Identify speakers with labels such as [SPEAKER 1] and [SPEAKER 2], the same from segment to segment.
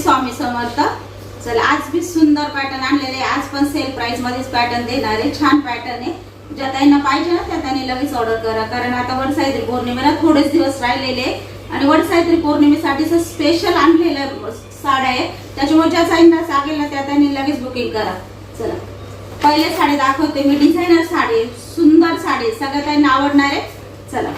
[SPEAKER 1] श्री स्वामी समर्थ। चला आज भी सुंदर पॅटर्न आणलेले, आज पण सेल प्राइस मध्येच पॅटर्न देणार आहे। छान पॅटर्न आहे, ज्या ताईंना पाहिजे ना त्या ताईंनी लगेच ऑर्डर करा, कारण आता वटसावित्री पौर्णिमेला थोडेच दिवस राहिलेले आणि वटसावित्री पौर्णिमेसाठी स्पेशल आणलेलं साड्या आहे, त्याच्यामुळे ज्या ताईंना लागेल ना त्या ताईंनी लगेच बुकिंग करा। चला पहिले साडी दाखवते मी, डिझायनर साडी, सुंदर साडी, सगळ्या ताईंना आवडणार आहे। चला,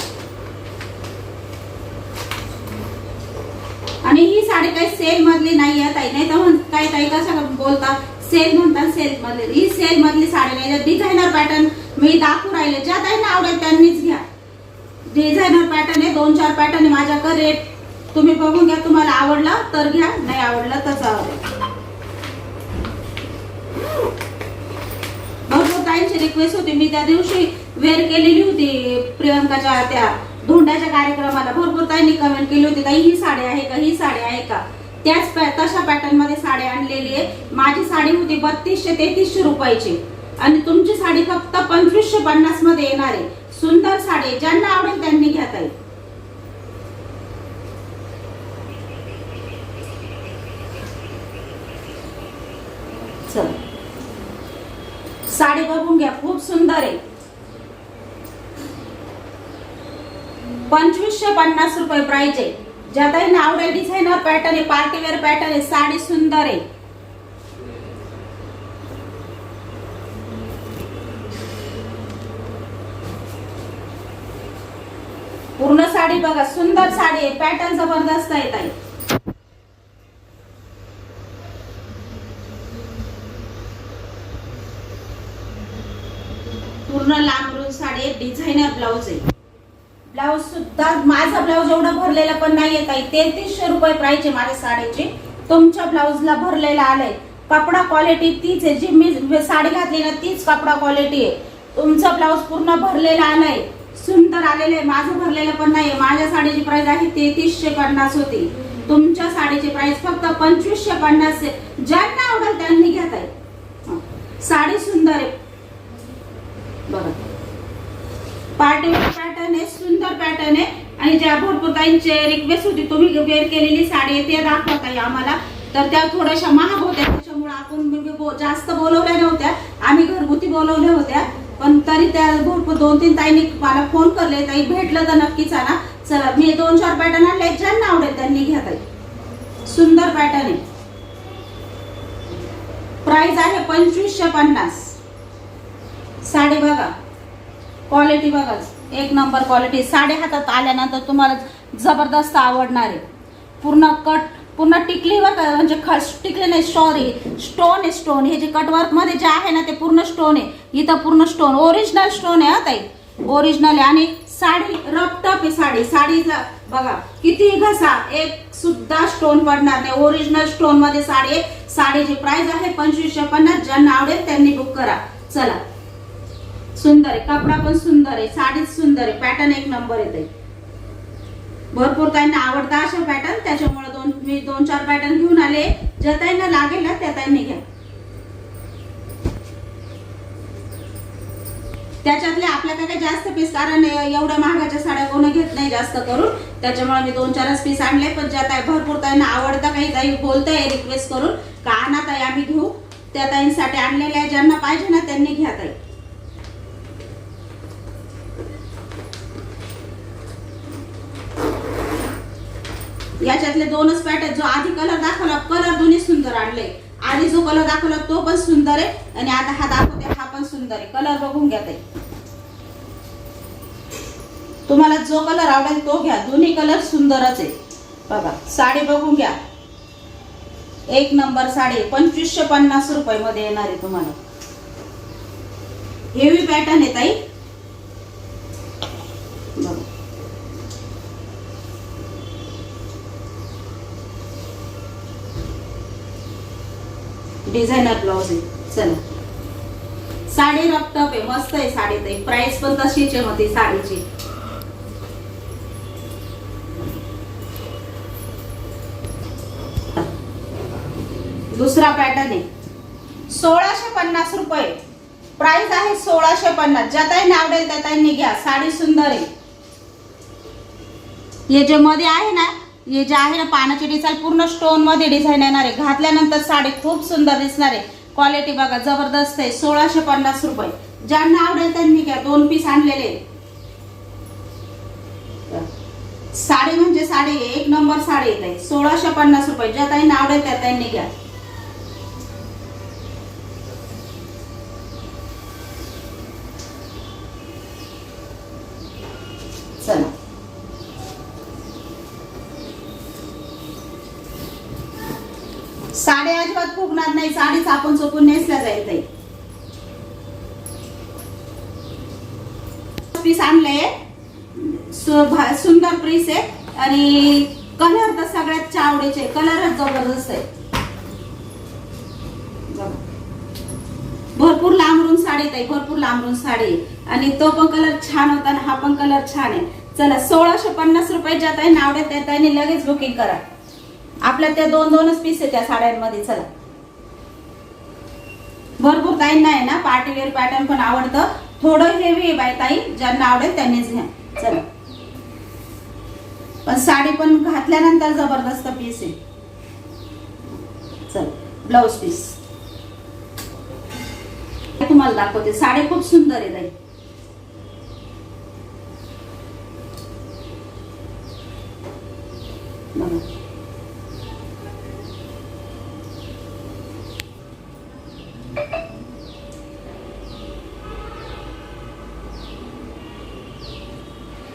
[SPEAKER 1] आणि ही साडी काही सेल मधली नाही आहे ताई, नाही तर काही ताई कसं बोलता सेल म्हणतात, सेल मधली ही सेल मधली साडी नाही, डिझायनर पॅटर्न मी दाखवू राहिले, ज्या ताईंना आवडेल त्यांनीच घ्या। डिझायनर पॅटर्न आहे, 2-4 पॅटर्न आहे माझ्याकडे, तुम्ही बघून घ्या, तुम्हाला आवडला तर घ्या, नाही आवडला तर चालेल। भरपूर ताईंची रिक्वेस्ट होती, मी त्या दिवशी वेअर केलेली होती प्रियंकाच्या त्या धोंड्याच्या कार्यक्रमाला, भरपूर ताईंनी कमेंट केली होती, ताई ही साडी आहे का, ही साडी आहे का, त्याच तशा पॅटर्न मध्ये साडी आणलेली आहे। माझी साडी होती 3200-3300 रुपयाची आणि तुमची साडी फक्त 2550 मध्ये येणार आहे। सुंदर साडी, ज्यांना आवडेल त्यांनी घ्या ताई। चल साडी बघून घ्या, खूप सुंदर आहे, 2550 रुपये प्राइस आहे। ज्या ताईंना आवडेल डिझायनर पॅटर्न आहे, पार्टीवेअर पॅटर्न आहे, साडी सुंदर आहे। पूर्ण साडी बघा, सुंदर साडी आहे, पॅटर्न जबरदस्त आहे ताई। पूर्ण लांबरून साडी आहे, डिझायनर ब्लाउज आहे, ब्लाउज सुद्धा माझा ब्लाउज एवढा भरलेला पण नाही येत आहे, 3300 रुपये प्राइस आहे माझ्या साडीची। तुमच्या ब्लाउजला भरलेला आलाय, कपडा क्वालिटी तीच आहे, जी मी साडी घातली ना तीच कपडा क्वालिटी आहे। तुमचा ब्लाउज पूर्ण भरलेला आलाय, सुंदर आलेले आहे, माझं भरलेलं पण नाही। माझ्या साडीची प्राइस आहे 3350 होती, तुमच्या साडीची प्राइस फक्त 2550 आहे। ज्यांना आवडेल त्यांनी घ्या ताई, साडी सुंदर आहे बघा, पार्टीवेअर पॅटर्न आहे, सुंदर पॅटर्न आहे। आणि ज्या भरपूर ताईंची रिक्वेस्ट होती तुम्ही वेअर केलेली साडी आहे ते दाखवत आहे आम्हाला, तर त्या थोड्याशा महाग होत्या, त्याच्यामुळे आपण जास्त बोलवल्या नव्हत्या, आम्ही घरगुती बोलवल्या होत्या, पण तरी त्या भरपूर 2-3 ताईंनी मला फोन करले, ताई भेटलं तर नक्कीच आणा। चला मी 2-4 पॅटर्न आणले, ज्यांना आवडेल त्यांनी घ्या ताई, सुंदर पॅटर्न आहे, प्राइस आहे 2550। साडी बघा, क्वालिटी बघा, एक नंबर क्वालिटी, साडी हातात आल्यानंतर तुम्हाला जबरदस्त आवडणार आहे। पूर्ण कट, पूर्ण टिकली बघा, म्हणजे टिकली नाही, सॉरी स्टोन आहे, स्टोन हे जे कटवर्क मध्ये जे आहे ना ते पूर्ण स्टोन आहे, इथं पूर्ण स्टोन, ओरिजिनल स्टोन आहे ताई, ओरिजिनल आहे। आणि साडी रपटप आहे, साडीचा बघा किती घसा, एक सुद्धा स्टोन पडणार नाही, ओरिजिनल स्टोन मध्ये साडी आहे। साडीची प्राइस आहे 2550, ज्यांना आवडेल त्यांनी बुक करा। चला सुंदर आहे, कपडा पण सुंदर आहे, साडी सुंदर आहे, पॅटर्न एक नंबर आहे। भरपूर ताईंना आवडता अशा पॅटर्न, त्याच्यामुळे मी 2-4 पॅटर्न घेऊन आले, ज्या ताईंना लागेल ना त्या ताईंनी घ्या। त्याच्यातले आपल्याकडे काही जास्त पीस, कारण एवढ्या महागाच्या साड्या कोणी घेत नाही जास्त करून, त्याच्यामुळे मी 2-4 पीस आणले, पण ज्या ताई भरपूर ताईंना आवडता, काही ताई बोलताय रिक्वेस्ट करून का आणा ताई आम्ही घेऊ, त्या ताईंसाठी आणलेले आहे, ज्यांना पाहिजे ना त्यांनी घ्या ताई। याच्यातले 2च पॅटर्न, जो आधी कलर दाखवला, कलर दोन्ही सुंदर आणले, आधी जो कलर दाखवला तो पण सुंदर आहे आणि आता हा दाखवते हा पण सुंदर आहे, कलर बघून घ्या ताई, तुम्हाला जो कलर आवडेल तो घ्या, दोन्ही कलर सुंदरच आहे बघा। साडी बघून घ्या, एक नंबर साडी, 2550 रुपये मध्ये येणार आहे तुम्हाला, हेवी पॅटर्न आहे ताई बघा। डिझायनर ब्लाउज आहे, चला साडी रपटप आहे, मस्त आहे साडी ताई, प्राइस पण तशीच आहे ती साडीची। दुसरा पॅटर्न आहे 1650 रुपये, प्राइस आहे 1650, ज्या ताईंना आवडेल त्या ताईंनी घ्या, साडी सुंदर आहे। हे जे मध्ये आहे ना हे जे आहे ना पानाची डिझाईन पूर्ण स्टोन मध्ये डिझाईन येणार आहे. घातल्यानंतर साडी खूप सुंदर दिसणार आहे. क्वालिटी बघा जबरदस्त आहे. 1650 रुपये. ज्यांना आवडेल त्यांनी घ्या. 2 पीस आणलेले. साडी म्हणजे साडी एक नंबर साडी येत आहे. 1650 रुपये. ज्या ताईंना आवडेल त्या ताईंनी घ्या. चला साडी अजिबात फुगणार नाही. साडीच आपण चोपून नेसल्या जाईल ताई. पीस आणले. सुंदर पीस आहे आणि कलर तर सगळ्यात आवडीचे. कलरच जबरदस्त आहे. भरपूर लांबरून साडी ताई. भरपूर लांबरून साडी आणि तो पण कलर छान होता आणि हा पण कलर छान आहे. चला 1650 रुपये. ज्या ताई आवडेल त्या ताईंनी लगेच बुकिंग करा. आपल्या त्या 2-2च पीस आहे त्या साड्यांमध्ये. चला भरपूर ताईंना आहे ना पार्टीवेअर पॅटर्न पण आवडतं. थोडं हेवी आहे बाय ताई. ज्यांना आवडेल त्यांनीच घ्या. चला पण साडी पण घातल्यानंतर जबरदस्त पीस आहे. चल ब्लाउज पीस तुम्हाला दाखवते. साडी खूप सुंदर आहे ताई.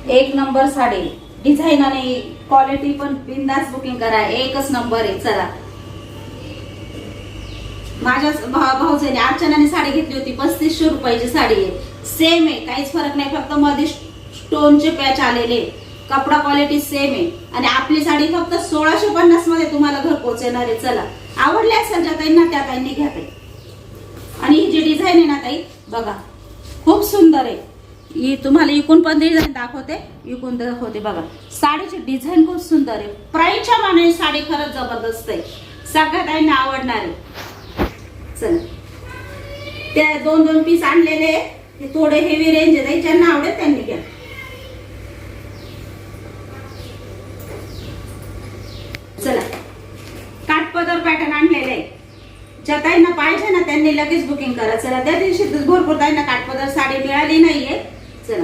[SPEAKER 1] एक नंबर साडी. डिझाईन आणि क्वालिटी पण बिंदास बुकिंग करा. एकच नंबर आहे. चला माझ्या भाऊजाईने अर्चनाने साडी घेतली होती. 3500 रुपयाची साडी आहे. सेम आहे. काहीच फरक नाही. फक्त मध्ये स्टोनचे पॅच आलेले. कपडा क्वालिटी सेम आहे आणि आपली साडी फक्त 1650 मध्ये तुम्हाला घर पोहोचणार आहे. चला आवडली असेल ज्या ताईंना त्या ताईंनी घ्या ताई. आणि ही जी डिझाईन आहे ना ताई बघा खूप सुंदर आहे. ही तुम्हाला इकून पण डिझाईन दाखवते. इकून दाखवते बघा. साडीची डिझाईन खूप सुंदर आहे. प्राइसच्या मानाने साडी खरंच जबरदस्त आहे. सगळ्या ताईंना आवडणार आहे. चला त्या 2-2 पीस आणलेले. हे थोडे हेवी रेंज आहे. ज्यांना आवडेल त्यांनी घ्या. चला काठपदर पॅटर्न आणलेले आहे. ज्या ताईंना पाहिजे ना त्यांनी लगेच बुकिंग करा. चला त्या दिवशी भरपूर ताईंना काठपदर साडी मिळाली नाहीये. चला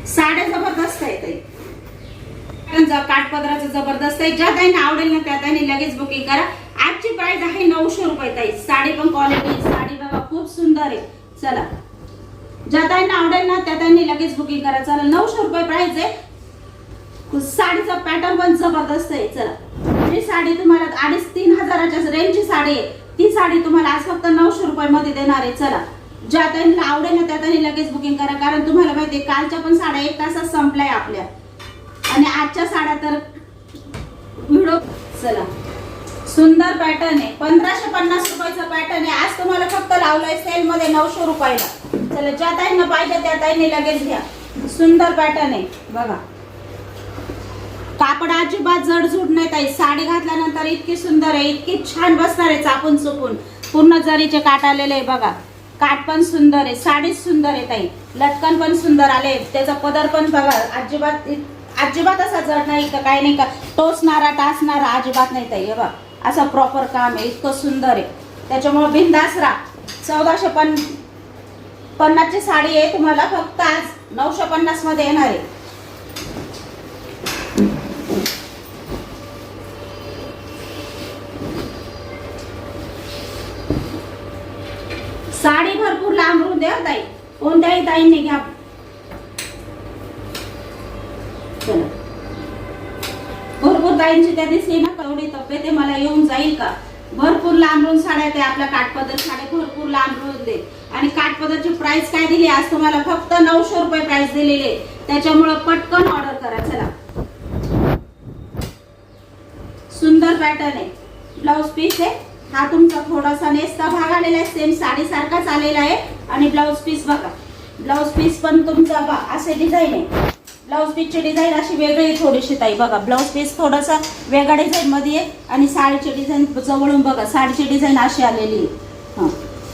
[SPEAKER 1] साड्या जबरदस्त आहेत ताई. काठपदराचं जबरदस्त आहे. ज्या ताईंना आवडेल ना त्या ताईंनी लगेच बुकिंग करा. आजची प्राइस आहे 900 रुपये ताई. साडी पण क्वालिटी. साडी बघा खूप सुंदर आहे. चला ज्या ताईंना आवडेल ना त्या ताईंनी लगेच बुकिंग करा. चला 900 रुपये प्राइस आहे. साडीचा पॅटर्न पण जबरदस्त आहे. चला जी साडी तुम्हाला 2,500-3 हजाराच्या रेंजची साडी आहे ती साडी तुम्हाला आज फक्त 900 रुपये मध्ये देणार आहे. चला ज्या ताईंना आवडेल ना त्या ताईंनी लगेच बुकिंग करा. कारण तुम्हाला माहिती आहे कालच्या पण साड्या 1 तासात संपल्या आपल्या आणि आजच्या साड्या तर व्हिडिओ. चला सुंदर पॅटर्न आहे. 1550 रुपयाचा पॅटर्न आहे. आज तुम्हाला फक्त लावलाय सेल मध्ये 900 रुपयाला. चला ज्या ताईंना पाहिजे त्या ताईंनी लगेच घ्या. सुंदर पॅटर्न आहे बघा. कापड अजिबात जडजूड नाही ताई. साडी घातल्यानंतर इतकी सुंदर आहे. इतकी छान बसणार आहे. चापून चुपून पूर्ण जरीचे काठ आलेले आहे बघा. काठ पण सुंदर आहे. साडी सुंदर आहे ताई. लटकन पण सुंदर आले. त्याचा पदर पण बघा अजिबात असा जड नाही का काही नाही का टोचणारा टाचणारा अजिबात नाही ताई. हे बघा असं प्रॉपर काम आहे. इतकं सुंदर आहे. त्याच्यामुळे बिंदास राहा. 1450 ची साडी आहे. तुम्हाला फक्त आज 950 मध्ये येणार आहे. साडी भरपूर लांबरून द्या ताई. कोणत्याही ताईंनी घ्या. चला भरपूर ताईंची त्या दिसली ना एवढी तब्येत आहे मला येऊन जाईल का. भरपूर लांबरून साड्या ते आपल्या काठपदर साड्या भरपूर लांबरून दे. आणि काठपदरची प्राइस काय दिली आज तुम्हाला फक्त 900 रुपये प्राइस दिलेली. त्याच्यामुळे पटकन ऑर्डर करा. चला सुंदर पॅटर्न आहे. ब्लाउज पीस आहे. हा तुमचा थोडासा नेसता भाग आलेला आहे. सेम साडी सारखाच आलेला आहे. आणि ब्लाउज पीस बघा. ब्लाउज पीस पण तुमचा असे डिझाईन आहे. ब्लाउज पीसची डिझाईन अशी वेगळी थोडीशी ताई बघा. ब्लाउज पीस थोडासा वेगळ्या डिझाईन मध्ये आहे. आणि साडीची डिझाईन जवळून बघा. साडीची डिझाईन अशी आलेली आहे. हा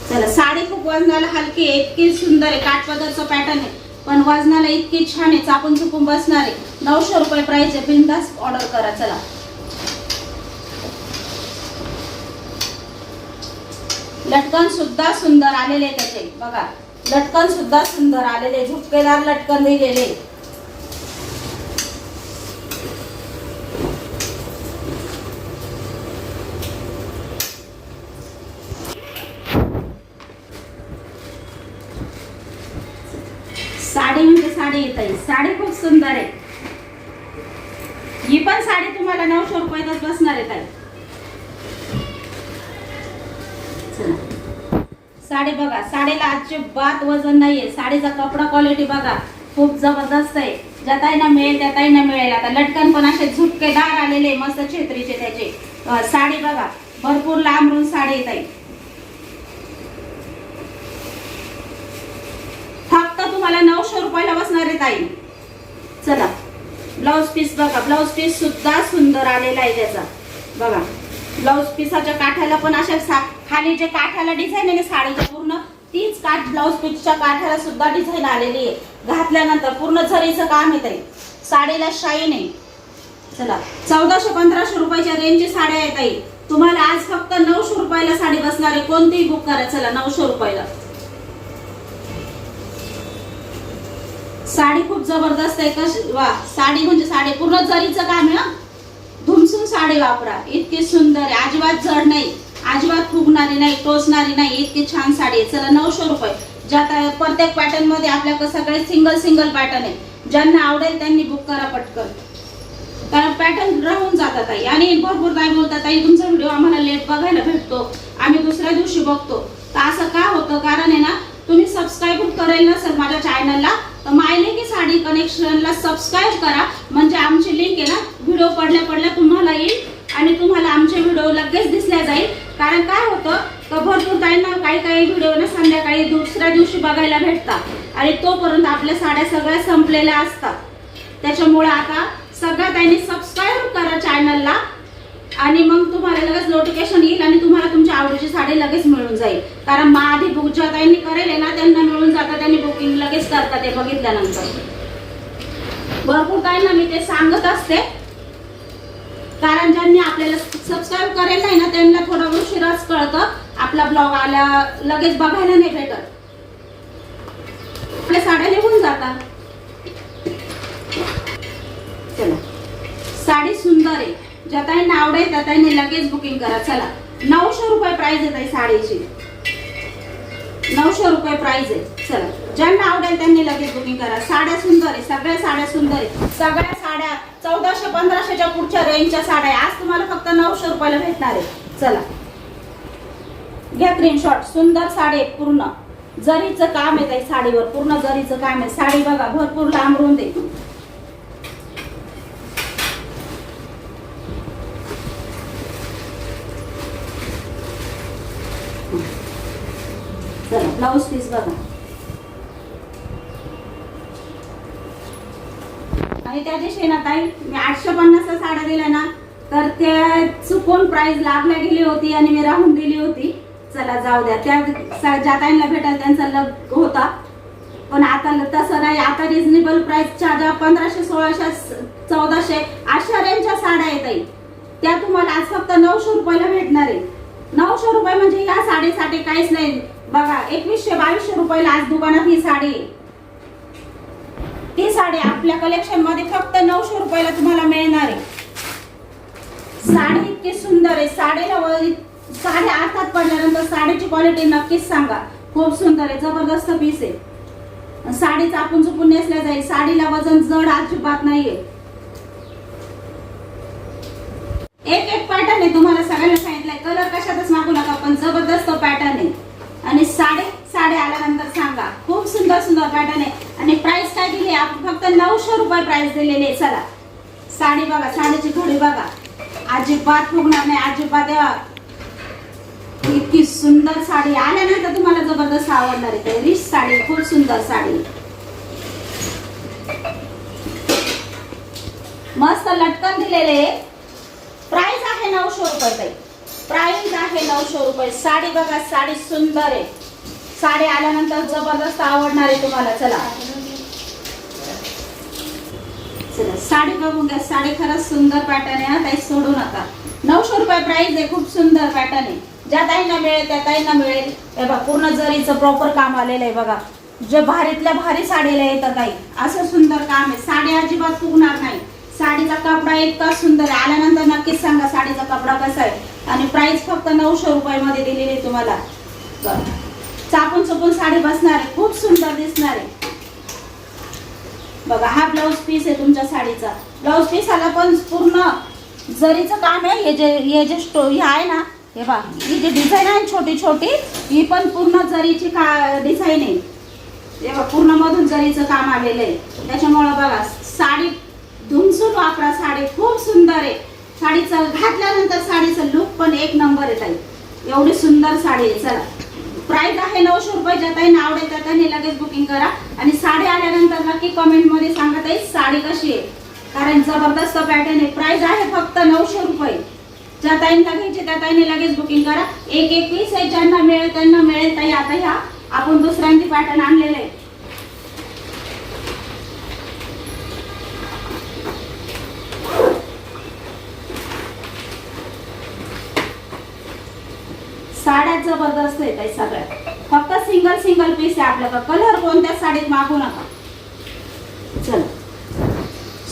[SPEAKER 1] चला साडी खूप वजनाला हलकी आहे. इतकी सुंदर आहे. काठपदरचं पॅटर्न आहे. पण वजनाला इतकी छान आहे, चापून चुपून बसणार आहे. 900 रुपये प्राइस आहे. बिनधास्त ऑर्डर करा. चला, लटकन सुद्धा सुंदर आलेले त्याचे बघा. लटकन सुद्धा सुंदर आलेले, झुपकेदार लटकन दिलेले. साडी म्हणजे साडी येत आहे. साडी खूप सुंदर आहे. ही पण साडी तुम्हाला 900 रुपयातच बसणार आहे ताई. साडी बघा, साडीला अजिबात वजन नाहीये. साडीचा कपडा क्वालिटी बघा, खूप जबरदस्त आहे. ज्या ताईंना मिळेल त्या ताईंना मिळेल. आता लटकन पण असे झुपकेदार आलेले मस्त छेत्रीचे त्याचे. साडी बघा, भरपूर लांबरून साडी येत आहे. फक्त तुम्हाला 900 रुपयाला बसणार आहे ताई. चला, ब्लाउज पीस बघा. ब्लाउज पीस सुद्धा सुंदर आलेला आहे त्याचा बघा. ब्लाउज पीसाच्या काठाला पण अशा खाली जे काठाला डिझाईन आहे साडीच्या पूर्ण तीच काठ ब्लाउज पीसच्या काठाला सुद्धा डिझाईन आलेली आहे. घातल्यानंतर पूर्ण झरीचं काम येते. साडीला शाईन आहे. चला, 1400-1500 रुपयाच्या रेंजची साड्या आहेत ताई. तुम्हाला आज फक्त 900 रुपयाला साडी बसणार आहे. कोणतीही बुक करा. चला, 900 रुपयाला साडी खूप जबरदस्त आहे. कशी वा, साडी म्हणजे साडी पूर्ण जरीचं काम आहे. धुमसून साडी वापरा, इतकी सुंदर आहे. अजिबात जड नाही, अजिबात फुगणारी नाही, टोचणारी नाही, इतकी छान साडी आहे. चला, 900 रुपये. ज्यात प्रत्येक पॅटर्न मध्ये आपल्याकडे सगळे सिंगल पॅटर्न आहे. ज्यांना आवडेल त्यांनी बुक करा पटकन, कारण पॅटर्न राहून जातात आई. आणि भरपूर काय बोलतात आई, तुमचा व्हिडिओ आम्हाला लेट बघायला भेटतो, आम्ही दुसऱ्या दिवशी बघतो. तर असं का होतं? कारण आहे ना, तुम्ही सबस्क्राईब करेल ना सर माझ्या चॅनलला, तर मायलेकी साडी कनेक्शनला सबस्क्राईब करा. म्हणजे आमची लिंक आहे ना, व्हिडिओ पडल्या तुम्हाला येईल आणि तुम्हाला आमचे व्हिडिओ लगेच दिसल्या जाईल. कारण काय होतं तर भरपूर ताईंना काही व्हिडिओ ना संध्याकाळी दुसऱ्या दिवशी बघायला भेटतात आणि तोपर्यंत आपल्या साड्या सगळ्या संपलेल्या असतात. त्याच्यामुळे आता सगळ्या ताईंनी सबस्क्राईब करा चॅनलला आणि मग तुम्हाला लगेच नोटिफिकेशन येईल आणि तुम्हाला तुमच्या आवडीची साडी लगेच मिळून जाईल. कारण आधी बुक ज्या ताईंनी करेल ना त्यांना मिळून जातात, त्यांनी बुकिंग लगेच करतात ते बघितल्यानंतर. भरपूर ताईंना मी ते सांगत असते, कारण ज्यांनी आपल्याला सबस्क्राईब करेल नाही ना त्यांना थोडा उशिराच कळतं. आपला ब्लॉग आला लगेच बघायला नाही भेटत, आपल्या साड्या निघून जातात. चला, साडी सुंदर आहे. ज्या ताईंना आवडेल त्या ताईंनी लगेच बुकिंग करा. चला, 900 रुपये प्राइस आहे ताई साडीची. 900 रुपये प्राइस आहे. चला, ज्यांना आवडेल त्यांनी लगेच बुकिंग करा. साड्या सुंदर आहे, सगळ्या साड्या सुंदर आहे. सगळ्या साड्या 1400-1500च्या पुढच्या रेंजच्या साड्या आहे. आज तुम्हाला फक्त 900 रुपयाला भेटणार आहे. चला, घ्या स्क्रीनशॉट. सुंदर साडी आहे, पूर्ण जरीचं काम आहे ताई साडीवर, पूर्ण जरीचं काम आहे. साडी बघा, भरपूर लांब रुंद आहे. चला, ब्लाउज पीस बघा. आणि त्या दिवशी ना ताई मी 850 साड्या दिल्या ना, तर त्या चुकून प्राइस लागल्या गेली होती आणि मी राहून दिली होती. चला, जाऊ द्या. त्या ज्या ताईंना भेटेल त्यांचा लग होता, पण आता तसं नाही. आता रिजनेबल प्राइसच्या ज्या 1500, 1600, 1400 अशा रेंजच्या साड्या आहेत ताई, त्या तुम्हाला आज फक्त 900 रुपयाला भेटणार आहे. 900 रुपये म्हणजे या साडीसाठी काहीच नाही. बघा, 2100-2200 रुपयाला आज दुकानात ही साडी आहे. ती साडी आपल्या कलेक्शन मध्ये फक्त 900 रुपयाला तुम्हाला मिळणार आहे. साडी इतकी सुंदर आहे. साड्या हातात पडल्यानंतर साडीची क्वालिटी नक्कीच सांगा. खूप सुंदर आहे, जबरदस्त पीस आहे. साडी चापून चुपून नेसल्या जाईल. साडीला वजन जड अजिबात नाहीये. एक पॅटर्न आहे, तुम्हाला सगळ्यांना सांगितलंय. कलर कशातच मागू नका, पण जबरदस्त पॅटर्न आहे. आणि साडी आल्यानंतर सांगा. खूप सुंदर पॅटर्न आहे. आणि प्राइस काय दिली आपण? फक्त 900 रुपये प्राइस दिलेली आहे. चला, साडी बघा, साडीची घडी बघा, अजिबात फुगणार नाही, अजिबात. इतकी सुंदर साडी आल्यानंतर तुम्हाला जबरदस्त आवडणार आहे. रिच साडी, खूप सुंदर साडी, मस्त लटकन दिलेले. प्राइस आहे 900 रुपये ताई. प्राइस आहे 900 रुपये. साडी बघा, साडी सुंदर आहे. साडी आल्यानंतर जबरदस्त आवडणार आहे तुम्हाला. चला, चला साडी बघून घ्या. साडी खरंच सुंदर पॅटर्न आहे, ताई सोडू नका. 900 रुपये प्राइस आहे. खूप सुंदर पॅटर्न आहे. ज्या ताईंना मिळेल त्या ताईंना मिळेल. हे बघा पूर्ण जरीचं प्रॉपर काम आलेलं आहे बघा. जे भारीतल्या भारी साडीला येतं ताई, असं सुंदर काम आहे. साडी अजिबात फुगणार नाही. साडीचा कपडा इतका सुंदर आहे. आल्यानंतर नक्कीच सांगा साडीचा कपडा कसा आहे. आणि प्राइस फक्त 900 रुपयामध्ये दिलेली आहे तुम्हाला. चापून चुपून साडी बसणार आहे, खूप सुंदर दिसणार आहे बघा. हा ब्लाउज पीस आहे तुमच्या साडीचा. ब्लाउज पीसाला पण पूर्ण जरीचं काम आहे. हे जे आहे ना, हे बघा ही जी डिझाईन आहे छोटी छोटी, ही पण पूर्ण जरीची डिझाईन आहे. हे बघा पूर्ण मधून जरीचं काम आलेलं आहे. त्याच्यामुळे बघा साडी धुमसून वापरा. साडी खूप सुंदर आहे. साडीचं घातल्यानंतर साडीचं लुक पण एक नंबर येत आहे. एवढी सुंदर साडी आहे. चला प्राइस आहे 900 रुपये. ज्या ताईंना आवडेल त्या ताईंनी लगेच बुकिंग करा. आणि साडी आल्यानंतर नक्की कमेंट मध्ये सांगा ताई साडी कशी आहे, कारण जबरदस्त पॅटर्न आहे. प्राइस आहे फक्त 900 रुपये. ज्या ताईंना घ्यायचे त्या ताईंनी लगेच बुकिंग करा. एक पीस आहे. ज्यांना मिळेल त्यांना मिळेल. ताई आता ह्या आपण दुसऱ्यांची पॅटर्न आणलेले आहे. साड्या जबरदस्त आहेत ताई सगळ्या. फक्त सिंगल पीस आहे आपल्याकडे. कलर कोणत्या साडीत मागू नका. चला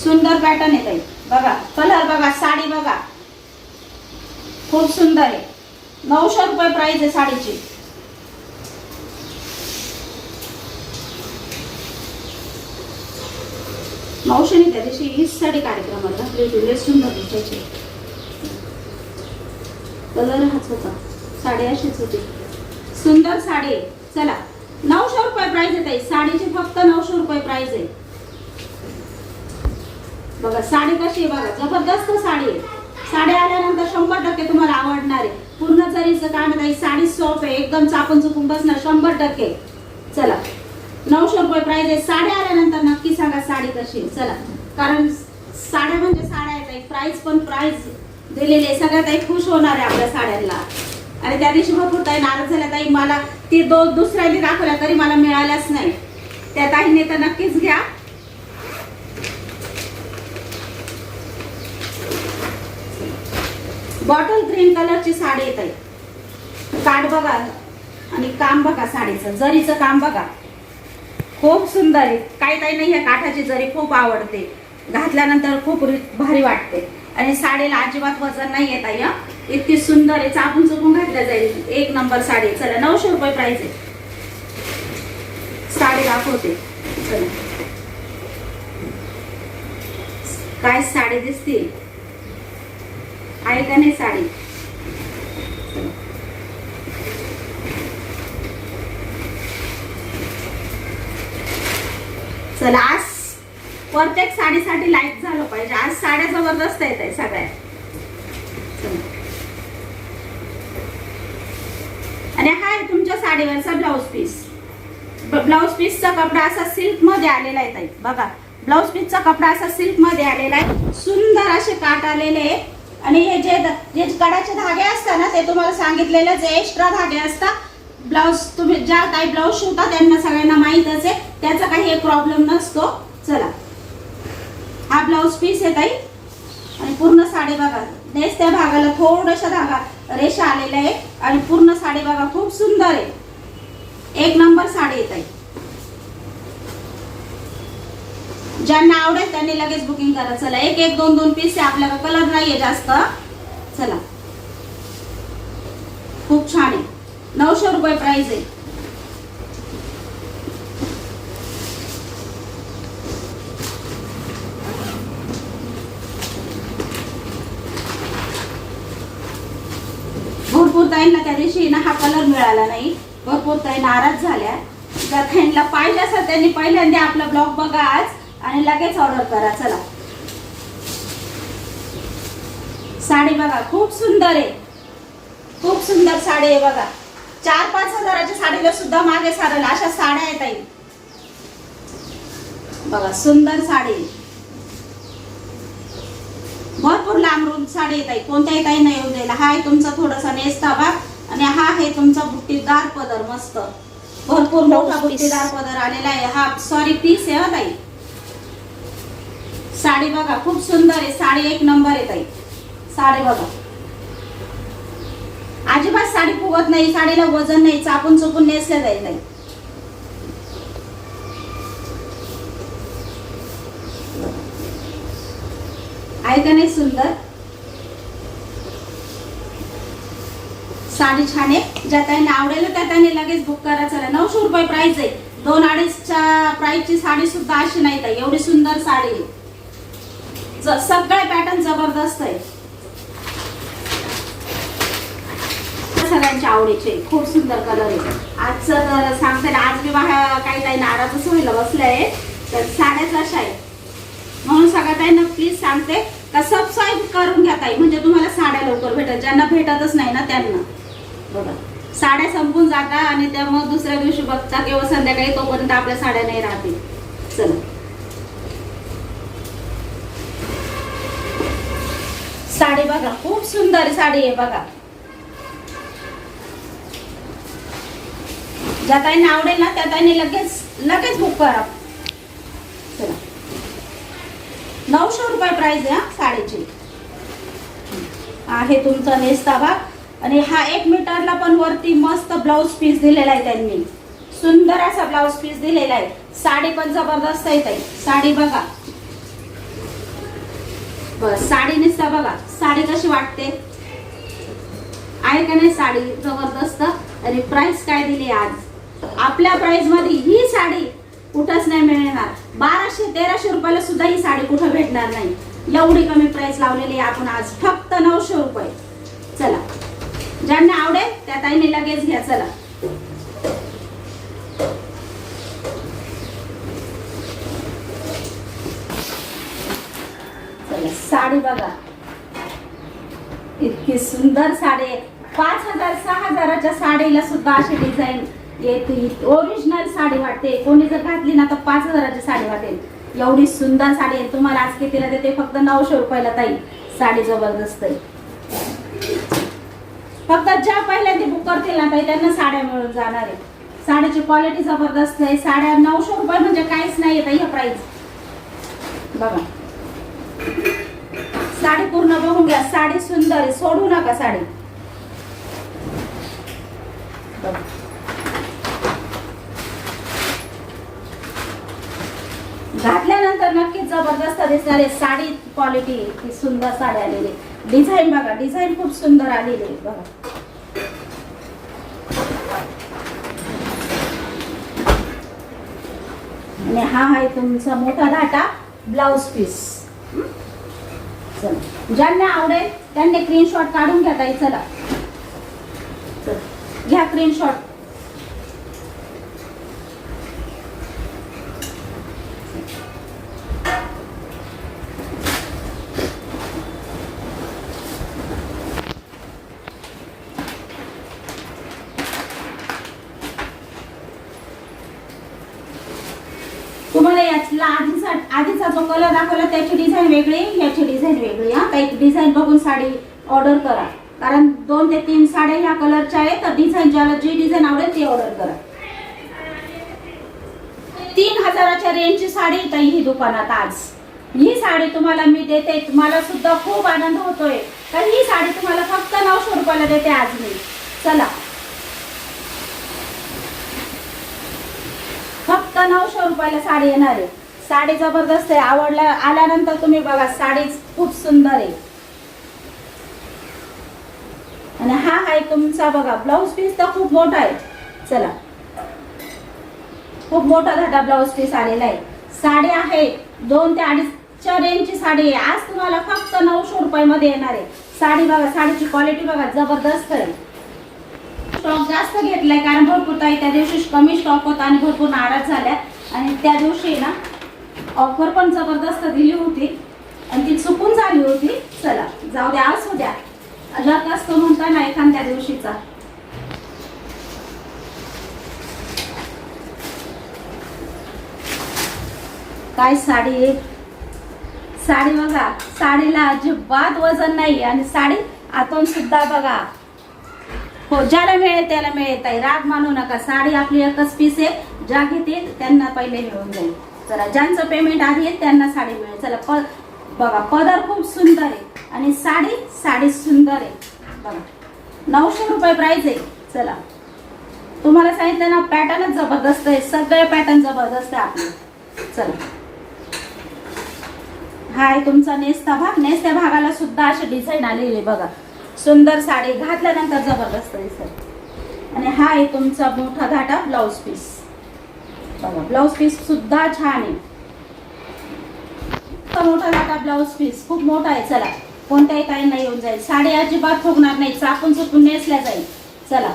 [SPEAKER 1] सुंदर पॅटर्न आहे ताई बघा. कलर बघा, साडी बघा, खूप सुंदर आहे. 900 रुपये प्राइस आहे साडीची. मावशीने त्या दिवशी हीच साडी कार्यक्रमाला घातली होती. सुंदर दिसायची. कलर हाच होता. साडी अशीच होती. सुंदर साडी. चला 900 रुपये प्राइस आहे ताई. साडीची फक्त 900 रुपये प्राइस आहे बघा. साडी कशी आहे बघा, जबरदस्त साडी आहे. साडी आल्यानंतर 100% तुम्हाला आवडणार आहे. पूर्ण जरीचं काम आहे ताई. साडी सॉफ्ट आहे, एकदम चापून चुपून बसणार 100%. चला 900 रुपये प्राइस आहे. साडी आल्यानंतर नक्की सांगा साडी कशी आहे. चला कारण साड्या म्हणजे साड्या आहेत ताई. प्राइस पण प्राइस दिलेली आहे. सगळ्या ताई खुश होणार आहे आपल्या साड्यांना. आणि त्या दिवशी भरपूर ताई नाराज झाल्या. ताई मला ती दुसऱ्यांनी दाखवल्या तरी मला मिळाल्याच नाही. त्या ताईंनी तर नक्कीच घ्या. बॉटल ग्रीन कलरची साडी येत आहे. काठ बघा आणि काम बघा. साडीचं जरीचं काम बघा, खूप सुंदर आहे. काही ताई नाही, ह्या काठाची जरी खूप आवडते. घातल्यानंतर खूप भारी वाटते. आणि साडीला अजिबात वजन नाही येत आहे. इतकी सुंदर आहे. चापून चुपून घातल्या जाईल. एक नंबर साडी. चला 900 रुपये प्राइस आहे. साडी दाखवते. चला काय साडी दिसते आहे का नाही साडी. चला आज प्रत्येक साडीसाठी लाईक झालं पाहिजे. आज साड्या जबरदस्त येत आहे सगळ्या. आणि हा आहे तुमच्या साडीवरचा ब्लाउज पीस. ब्लाउज पीसचा कपडा असा सिल्क मध्ये आलेला आहे ताई बघा. ब्लाउज पीसचा कपडा असा सिल्क मध्ये आलेला आहे. सुंदर असे काठ आलेले आहे. आणि हे जे कडाचे धागे असतात ना, ते तुम्हाला सांगितलेलं जे एक्स्ट्रा धागे असतात. ब्लाउज तुम्ही ज्या काही ब्लाउज शिवता त्यांना सगळ्यांना माहीतच आहे. त्याचा काही एक प्रॉब्लेम नसतो. चला हा ब्लाउज पीस आहे ताई. आणि पूर्ण साडी बघा. नेसत्या भागाला थोडासा धागा रेषा आलेला आहे. आणि पूर्ण साडी बघा खूप सुंदर आहे. एक नंबर साडी आहे ताई. ज्यांना आवडेल त्यांनी लगेच बुकिंग करा. चला एक 2 पीस आहे आपल्याला. कलर नाहीये जास्त. चला खूप छान आहे. 900 रुपये प्राइस आहे. भरपूर ताईंना त्या दिवशी ना हा कलर मिळाला नाही. भरपूर ताई नाराज झाल्या. ज्या ताईंना पाहिजे असेल त्यांनी पहिल्यांदा आपला ब्लॉग बघा आज आणि लगेच ऑर्डर करा. चला साडी बघा खूप सुंदर आहे. खूप सुंदर साडी आहे बघा. 4-5 हजाराच्या साडीला सुद्धा मागे सारेल अशा साड्या आहेत ताई बघा. सुंदर साडी. भरपूर लांब रूम साडी येत आहे. कोणत्याही ताई नाही येऊ द्यायला. हा आहे तुमचा थोडासा नेसता भाग आणि हा आहे तुमचा बुट्टीदार पदर. मस्त भरपूर मोठा बुट्टीदार पदर आलेला आहे. हा सॉरी पीस आहे ताई. साडी बघा खूप सुंदर आहे, साडी एक नंबर आहे ताई. साडी बघा, अजिबात साडी फुगत नाही, साडीला वजन नाही, चापून चुपून नेसलं जाईल नाही. आहे का नाही सुंदर? साडी छान आहे. ज्या ताईंना आवडेल त्या ताईंनी लगेच बुक करा. चला, 900 रुपये प्राइस आहे. 2-2.5च्या प्राइसची साडी सुद्धा अशी नाही ताई, एवढी सुंदर साडी आहे. सगळे पॅटर्न जबरदस्त आहे, सगळ्यांच्या आवडीचे. खूप सुंदर कलर आहे. आजचं तर सांगते ना, आज मी काही ताई नाराजच व्हायला बसलंय, तर साड्याच अशा आहे. म्हणून सगळ्या ताईंना प्लीज सांगते का सबस्क्राईब करून घ्या ताई, म्हणजे तुम्हाला साड्या लवकर भेटत. ज्यांना भेटतच नाही ना त्यांना बघा साड्या संपून जाता आणि त्यामुळे दुसऱ्या दिवशी बघता किंवा संध्याकाळी तोपर्यंत आपल्या साड्या नाही राहतील. चला, साडी बघा खूप सुंदर साडी आहे बघा. ज्या ताईंना आवडेल ना त्या ताईंनी लगेच बुक करा. चला, 900 रुपये प्राइस आहे साडीची. आहे तुमचा नेसता भाग आणि हा 1 मीटरला पण वरती मस्त ब्लाउज पीस दिलेला आहे त्यांनी. सुंदर असा ब्लाउज पीस दिलेला आहे. साडी पण जबरदस्त आहे ताई. साडी बघा, बस साडी नेसता बघा, साडी कशी वाटते, आहे का नाही? साडी जबरदस्त. आणि प्राइस काय दिली आज आपल्या प्राइस मध्ये? ही साडी कुठंच नाही मिळणार. 1200-1300 रुपयाला सुद्धा ही साडी कुठं भेटणार नाही. एवढी कमी प्राइस लावलेली आहे आपण आज, फक्त 900 रुपये. चला, ज्यांना आवडेल त्या ताईने लगेच घ्या. चला, साडी बघा, इतकी सुंदर साडी आहे. 5,000-6,000च्या साडीला सुद्धा अशी डिझाईन येते. ओरिजिनल साडी वाटते. कोणी जर घातली ना तर 5,000ची साडी वाटेल. एवढी सुंदर साडी आहे. तुम्हाला आज कितीला देते? फक्त 900 रुपयाला ताई. साडी जबरदस्त आहे. फक्त ज्या पहिल्यांदा बुक करतील ना ताई त्यांना साड्या मिळून जाणार आहे. साडीची क्वालिटी जबरदस्त आहे. साड्या 900 रुपये म्हणजे काहीच नाही आहे ताई प्राइस. बघा साडी पूर्ण बघून घ्या. साडी सुंदर आहे, सोडू नका साडी. घातल्यानंतर नक्कीच जबरदस्त दिसणार आहे. साडी क्वालिटी ती सुंदर साडी आलेली. डिझाईन बघा, डिझाईन खूप सुंदर आलेली आहे बघा. आणि हा आहे तुमचा मोठा धाटा ब्लाउज पीस. चला, ज्यांना आवडेल त्यांनी स्क्रीनशॉट काढून घ्या ताई. चला घ्या स्क्रीनशॉट. तुम्हाला यातला आधीचा जो कलर दाखवला त्याची डिझाईन वेगळी, याची डिझाईन वेगळी. हा, एक डिझाईन बघून साडी ऑर्डर करा, कारण 2 ते 3 साड्या ह्या कलरच्या आहेत. तर डिझाईन ज्याला जी डिझाईन आवडेल ती ऑर्डर करा. 3000च्या रेंजची साडी ताई ही दुकानात आज. ही साडी तुम्हाला मी देते. मला सुद्धा खूप आनंद होतोय कारण ही साडी तुम्हाला फक्त 900 रुपयाला देते आज मी. चला, फक्त 900 रुपयाला साडी येणार आहे. साडी जबरदस्त आहे. आल्यानंतर तुम्ही बघा, साडी खूप सुंदर आहे. आणि हा आहे तुमचा बघा ब्लाउज पीस तर खूप मोठा आहे. चला, खूप मोठा धाटा ब्लाउज पीस आलेला आहे. साडी आहे 2 ते 2.5च्या रेंजची साडी आहे. आज तुम्हाला फक्त 900 रुपयामध्ये येणार आहे. साडी बघा, साडीची क्वालिटी बघा, जबरदस्त आहे. स्टॉक जास्त घेतलाय कारण भरपूर ताई त्या दिवशी कमी स्टॉक होता आणि भरपूर नाराज झाल्या. आणि त्या दिवशी ना ऑफर पण जबरदस्त दिली होती आणि ती चुकून झाली होती. चला जाऊ द्या, असू द्या, लक असतो म्हणता ना एखाद्या दिवशीचा. काय साडी आहे, साडी बघा, साडीला अजिबात वजन नाही आणि साडी आतून सुद्धा बघा. हो, ज्याला मिळेल त्याला मिळेल ताई, राग मानू नका. साडी आपली एकच पीस आहे. ज्या घेतील त्यांना पहिले मिळून जाईल. चला ज्यांचं पेमेंट आधी आहे त्यांना साडी मिळेल. चला बघा पदर खूप सुंदर आहे आणि साडी सुंदर आहे बघा. 900 रुपये प्राइस आहे. चला तुम्हाला सांगितलं ना पॅटर्नच जबरदस्त आहे, सगळे पॅटर्न जबरदस्त आहे आपले. चला हा आहे तुमचा नेसता भाग. नेसत्या भागाला सुद्धा अशी डिझाईन आलेली आहे बघा. सुंदर साडी घातल्यानंतर जबरदस्त दिसत. आणि हा आहे तुमचा मोठा धाटा ब्लाउज पीस बघा. ब्लाउज पीस सुद्धा छान आहे. मोठा धाटा ब्लाउज पीस खूप मोठा आहे. चला कोणत्याही ताईंना येऊन जाईल. साडी अजिबात फुगणार नाही, चापून चुकून नेसल्या जाईल. चला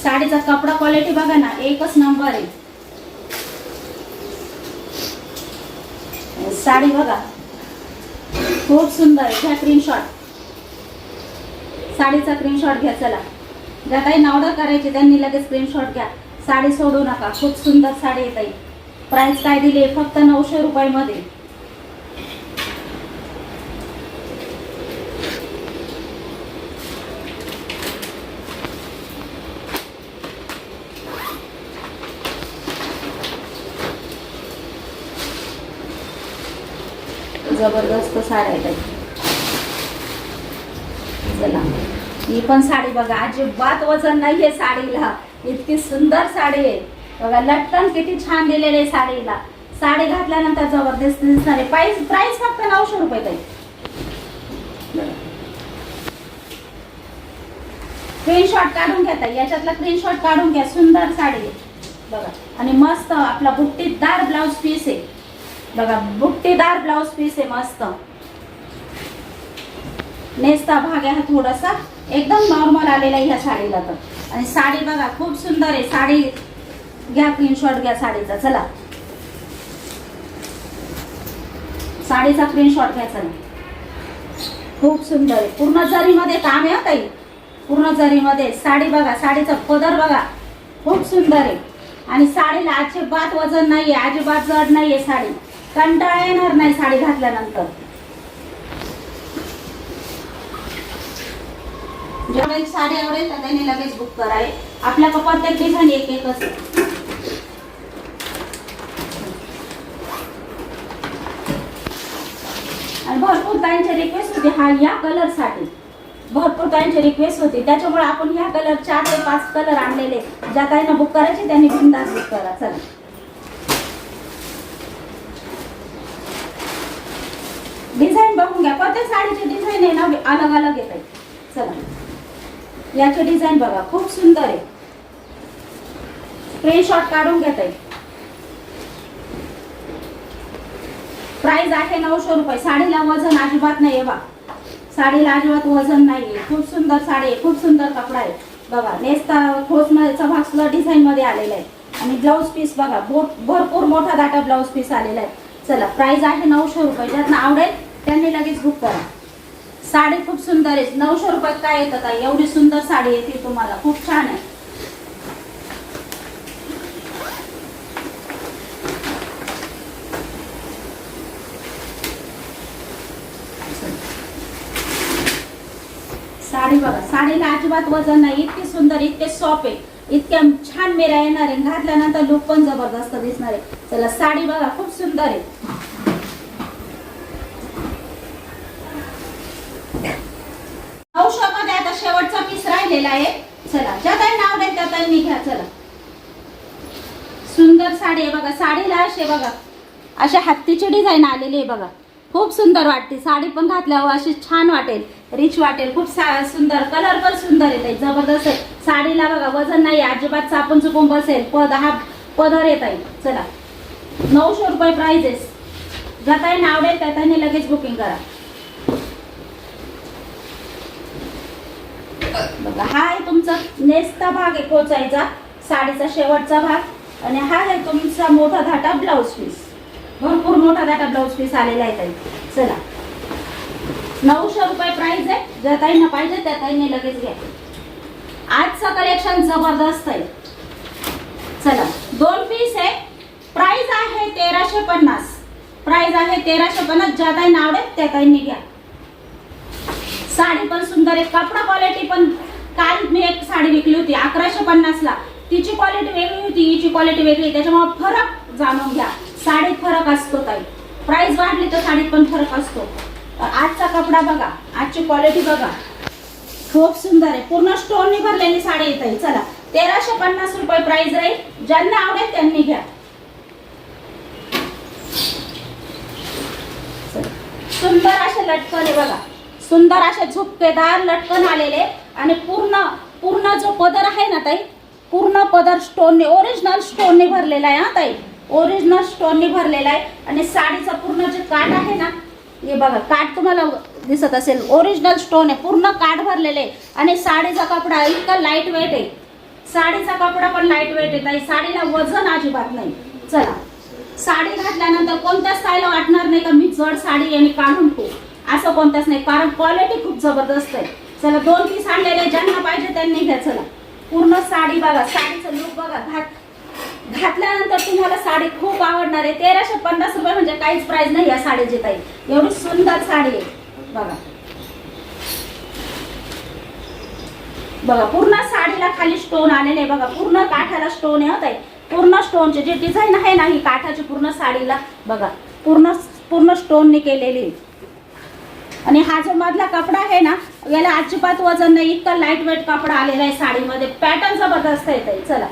[SPEAKER 1] साडीचा कपडा क्वालिटी बघा ना, एकच नंबर आहे. साडी बघा खूप सुंदर आहे. घ्या स्क्रीनशॉट, साडीचा स्क्रीनशॉट घ्या. चला ज्या काही ऑर्डर करायची त्यांनी लगेच स्क्रीनशॉट घ्या. साडी सोडू नका, खूप सुंदर साडी येत आहे. प्राइस काय दिली? फक्त 900 रुपयामध्ये. जबरदस्त साड्या आहेत. चला ही पण साडी बघा, अजिबात वजन नाहीये साडीला, इतकी सुंदर साडी आहे बघा. लटकन किती छान दिलेले आहे साडीला. साडी घातल्यानंतर जबरदस्त दिसणार आहे. प्राइस फक्त 900 रुपये ताई. स्क्रीनशॉट काढून घ्या ताई, याच्यातला स्क्रीनशॉट काढून घ्या. सुंदर साडी आहे बघा. आणि मस्त आपला बुट्टीदार ब्लाउज पीस आहे बघा. बुट्टीदार ब्लाउज पीस आहे मस्त. नेसता भाग आहे हा थोडासा एकदम नॉर्मल आलेला आहे ह्या साडीला तर. आणि साडी बघा खूप सुंदर आहे. साडी घ्या स्क्रीनशॉट घ्या साडीचा. चला साडीचा स्क्रीनशॉट घ्या. चला खूप सुंदर आहे. पूर्ण जरीमध्ये काम आहे ताई, पूर्ण जरीमध्ये. साडी बघा, साडीचा पदर बघा खूप सुंदर आहे. आणि साडीला अजिबात वजन नाहीये, अजिबात जड नाहीये साडी. कंटाळा येणार नाही साडी घातल्यानंतर. जेवढे साडी आवडेल तर त्यांनी लगेच बुक करावे. आपल्याकडे प्रत्येक डिझाईन एक एकच आहे. आणि भरपूर ताईंची रिक्वेस्ट होती हा या कलर साठी, भरपूर ताईंची रिक्वेस्ट होती, त्याच्यामुळे आपण ह्या कलर 4 ते 5 कलर आणलेले. ज्या ताईंना बुक करायचे त्यांनी बिनधास्त बुक करा. चला डिझाईन बघून घ्या. प्रत्येक साडीची डिझाईन आहे ना अलग अलग येत आहे. चला याची डिझाईन बघा खूप सुंदर आहे. स्क्रीनशॉट काढून घेत आहे. प्राइस आहे 900 रुपये. साडीला वजन अजिबात नाही बा, साडीला अजिबात वजन नाहीये. खूप सुंदर साडी आहे, खूप सुंदर कपडा आहे बघा. नेसता ठोसचा भाग सुद्धा डिझाईन मध्ये आलेला आहे. आणि ब्लाउज पीस बघा भरपूर मोठा दाटा ब्लाउज पीस आलेला आहे. चला प्राइस आहे 900 रुपये. ज्यांना आवडेल त्यांनी लगेच बुक करा. साडी खूप सुंदर आहे. 900 रुपयात काय येतं ताई? एवढी सुंदर साडी येते तुम्हाला, खूप छान आहे. साडी बघा, साडीला अजिबात वजन नाही, इतकी सुंदर, इतके सॉफ्ट आहे, इतक्या छान मेरा येणार आहे. घातल्यानंतर लुक पण जबरदस्त दिसणार आहे. चला साडी बघा खूप सुंदर आहे. औषधामध्ये आता शेवटचा पीस राहिलेला आहे. चला ज्या काही नाव आहे त्या ताईंनी घ्या. चला सुंदर साडी आहे बघा. साडीला असे बघा अशा हत्तीची डिझाईन आलेली आहे बघा. खूप सुंदर वाटते साडी, पण घातल्यावर अशी छान वाटेल, रिच वाटेल. खूप सुंदर, कलर पण सुंदर आहे, जबरदस्त आहे. साडीला बघा वजन नाही, अजिबात चापून चुकून बसेल. हा पदर येत आहे. चला 900 रुपये प्राइस आहे. ज्या काही आवडेल त्या त्यांनी लगेच बुकिंग करा. बघा हा आहे तुमचा नेसता भाग आहे पोचायचा, साडीचा शेवटचा भाग. आणि हा आहे तुमचा मोठा धाटा ब्लाउज पीस. भरपूर मोठा धाटा ब्लाउज पीस आलेला आहे ताई. चला 900 रुपये प्राइस आहे. ज्या ताईंना पाहिजे त्या ताईंनी लगेच घ्या. आजचं कलेक्शन जबरदस्त आहे. चला 2 पीस आहे. प्राइस आहे 1350. प्राइस आहे 1350. ज्या ताईंना आवडेल त्या ताईंनी घ्या. साडी पण सुंदर आहे, कपडा क्वालिटी पण. काल मी एक साडी विकली होती 1150 ला, तिची क्वालिटी वेगळी होती, हिची क्वालिटी वेगळी, त्याच्यामुळे फरक जाणून घ्या. साडीत फरक असतो ताई, प्राइस वाढली तर साडीत पण फरक असतो. आजचा कपडा बघा, आजची क्वालिटी बघा, खूप सुंदर आहे. पूर्ण स्टोननी भरलेली साडी येत आहे. चला 1350 रुपये प्राइस राहील. ज्यांना आवडेल त्यांनी घ्या. सुंदर असे लटकन आहे बघा, सुंदर असे झुपकेदार लटकन आलेले आणि पूर्ण जो पदर आहे ना ताई, पूर्ण पदर स्टोनने, ओरिजिनल स्टोनने भरलेला आहे. हा ताई, ओरिजिनल स्टोनने भरलेला आहे. आणि साडीचा पूर्ण जे काठ आहे ना, हे बघा काठ तुम्हाला दिसत असेल, ओरिजिनल स्टोन आहे, पूर्ण काठ भरलेले. आणि साडीचा कपडा इतका लाईट वेट आहे, साडीचा कपडा पण लाईट वेट आहे ताई, साडीला वजन अजिबात नाही. चला, साडी घातल्यानंतर कोणत्याच स्टाईलला वाटणार नाही का मी जड साडी आणि काढून ठेवू, असं कोणत्याच नाही, कारण क्वालिटी खूप जबरदस्त आहे. चला 2 पीस आणलेले, ज्यांना पाहिजे त्यांनी घ्या. चला पूर्ण साडी बघा, साडीचं लुक बघा, घातल्यानंतर तुम्हाला साडी खूप आवडणार आहे. 1350 रुपये म्हणजे काहीच प्राइस नाही या साडीची ताई, एवढी सुंदर साडी आहे बघा. बघा पूर्ण साडीला खाली स्टोन आलेले आहे बघा, पूर्ण काठाला स्टोन आहे ताई, पूर्ण स्टोनचे जे डिझाईन आहे ना, ही काठाची पूर्ण साडीला बघा पूर्ण स्टोनने केलेली. आणि हा जो मधला कपडा आहे ना, याला अजिबात वजन नाही, इतका लाईट वेट कपडा आलेला आहे साडीमध्ये. पॅटर्न जबरदस्त आहे ताई. चला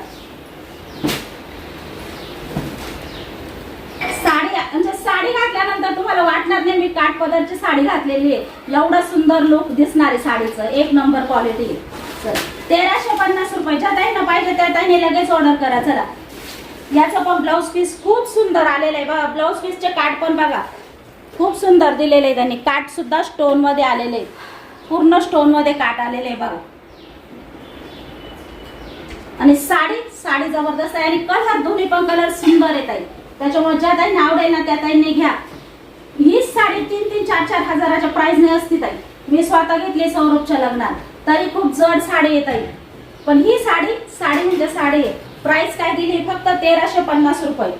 [SPEAKER 1] साडी घातल्यानंतर तुम्हाला वाटणार नाही मी काठ पदरची साडी घातलेली आहे, एवढा सुंदर लुक दिसणार आहे साडीचं, एक नंबर क्वालिटी आहे. चला 1350 रुपये, ज्या ताईंना पाहिजे त्या ताईंनी लगेच ऑर्डर करा. चला याचा पण ब्लाऊज पीस खूप सुंदर आलेला आहे बघा, ब्लाऊज पीसचे काठ पण बघा खूप सुंदर दिलेले आहे त्यांनी, काठ सुद्धा स्टोन मध्ये आलेले, पूर्ण स्टोन मध्ये काठ आलेले आहे बघा. आणि साडी जबरदस्त आहे. आणि कलर दोन्ही पण कलर सुंदर येत आहे, त्याच्यामुळे ज्या ताईंना आवडेल ना त्या ताईंनी घ्या. ही साडी 3-3, 4-4 हजाराच्या प्राइसने असती ताई. मी स्वतः घेतली सौरभच्या लग्नात, तरी खूप जड साडी येत आहे. पण ही साडी म्हणजे साडी आहे. प्राइस काय दिली फक्त 1350 रुपये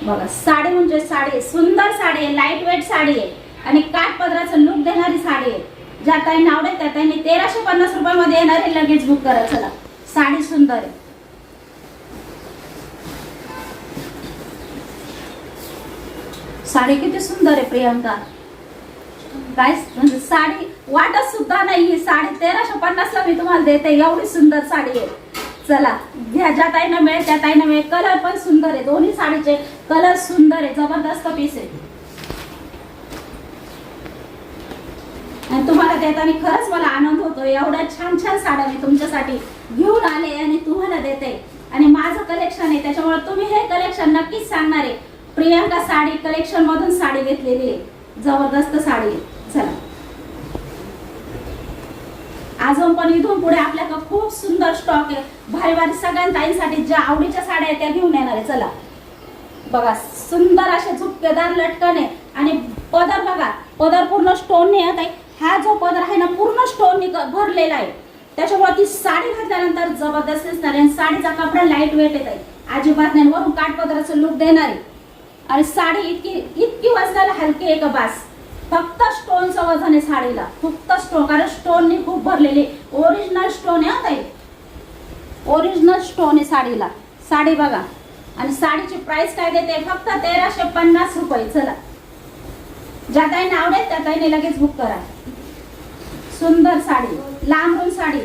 [SPEAKER 1] बघा. साडी म्हणजे साडी, सुंदर साडी आहे, लाईट वेट साडी आहे आणि काठ पदराचं लुक देणारी साडी आहे. ज्या ताईंना आवडेल त्या ताईंनी 1350 रुपये मध्ये येणार आहे, लगेच बुक करा. चला साडी सुंदर आहे. साडी किती सुंदर आहे प्रियंका, काय म्हणजे साडी वाटत सुद्धा नाही. ही साडी 1350 ला मी तुम्हाला देते, एवढी सुंदर साडी आहे. चला घ्या, ज्या ताईंना मिळेल त्या ताईंना मिळेल. कलर पण सुंदर आहे, दोन्ही साडीचे कलर सुंदर आहे, जबरदस्त पीस आहे. आणि तुम्हाला देताना खरंच मला आनंद होतो, एवढ्या छान छान साड्या मी तुमच्यासाठी घेऊन आले आणि तुम्हाला देते. आणि माझं कलेक्शन आहे, त्याच्यामुळे तुम्ही हे कलेक्शन नक्कीच सांगणार आहे प्रियंका साडी कलेक्शन मधून साडी घेतलेली आहे, जबरदस्त साडी आहे. चला अजून पण इथून पुढे आपल्याकडे खूप सुंदर स्टॉक आहे, भारी भारी सगळ्या ताईंसाठी ज्या आवडीच्या साड्या आहेत त्या घेऊन येणार आहे. चला बघा, सुंदर असे झुपकेदार लटकन आहे आणि पदर बघा, पदर पूर्ण स्टोनने आहे ताई. हा जो पदर आहे ना पूर्ण स्टोनने भरलेला आहे, त्याच्यामुळे ती साडी घातल्यानंतर जबरदस्त दिसणार आहे. साडीचा कपडा लाईट वेट आहे ताई, अजिबात नाही, वरून काठपदराचं लुक देणार आहे. आणि साडी इतकी वजनाला हलकी आहे का बास, फक्त स्टोनचं वजन आहे साडीला, फक्त स्टोन, कारण स्टोनने खूप भरलेले, ओरिजिनल स्टोन आहे ताई, ओरिजिनल स्टोन आहे साडीला. साडी बघा आणि साडीची प्राइस काय देते फक्त 1350 रुपये. चला ज्या ताईंना आवडेल त्या ताईने लगेच बुक करा. सुंदर साडी, लांबून साडी.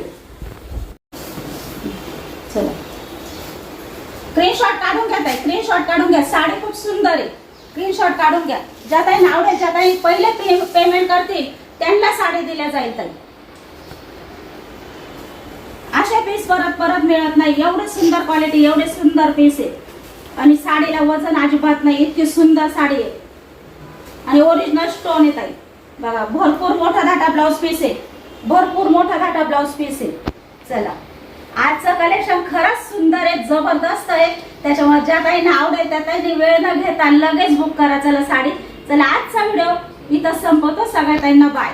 [SPEAKER 1] चला स्क्रीनशॉट काढून घ्या ताई, स्क्रीनशॉट काढून घ्या, साडी खूप सुंदर आहे, स्क्रीनशॉट काढून घ्या. ज्या ताईंना आवडेल, ज्या ताई पहिले पेमेंट करतील त्यांना साडी दिल्या जाईल ताई. अशा पीस परत मिळत नाही, एवढे सुंदर क्वालिटी, एवढे सुंदर पीस आहे आणि साडीला वजन अजिबात नाही, इतकी सुंदर साडी आहे आणि ओरिजिनल स्टोन आहे ताई. बघा भरपूर मोठा धाटा ब्लाउज पीस आहे, भरपूर मोठा धाटा ब्लाउज पीस आहे. चला आजचं कलेक्शन खरंच सुंदर आहे, जबरदस्त आहे, त्याच्यामुळे ज्या ताईंना आवडेल त्या ताईंनी वेळ न घेता लगेच बुक करा. चला साडी. चला आजचा व्हिडिओ इथं संपवतो. सगळ्या ताईंना बाय.